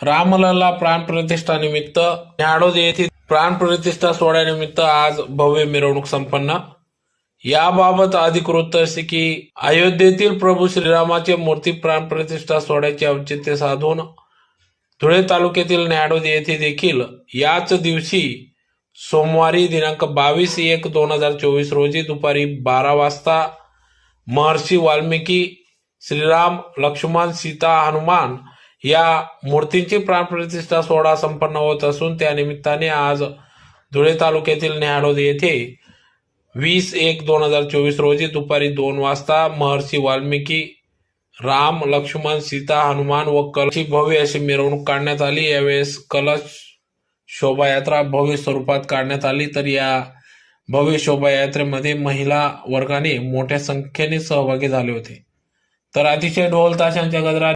रामलला प्राणप्रतिष्ठा निमित्त न्याडोद येथे प्राणप्रतिष्ठा सोहळ्यानिमित्त आज भव्य मिरवणूक संपन्न। याबाबत अधिक वृत्त असे की अयोध्येतील प्रभू श्रीरामाचे मूर्ती प्राणप्रतिष्ठा सोहळ्याचे औचित्य साधून धुळे तालुक्यातील न्याडोद येथे देखील याच दिवशी सोमवारी दिनांक 22/1/2024 रोजी दुपारी 12 वाजता महर्षी वाल्मिकी, श्रीराम, लक्ष्मण, सीता, हनुमान या मूर्तींची प्राणप्रतिष्ठा सोहळा संपन्न होत असून त्यानिमित्ताने आज धुळे तालुक्यातील न्याडोद येथे 20/1/2024 रोजी दुपारी 2 वाजता महर्षी वाल्मिकी, राम, लक्ष्मण, सीता, हनुमान व कलशी भव्य अशी मिरवणूक काढण्यात आली। यावेळेस कलश शोभायात्रा भव्य स्वरूपात काढण्यात आली। तर या भव्य शोभायात्रेमध्ये महिला वर्गाने मोठ्या संख्येने सहभागी झाले होते। तर अतिशय ढोल ताशांच्या गजरात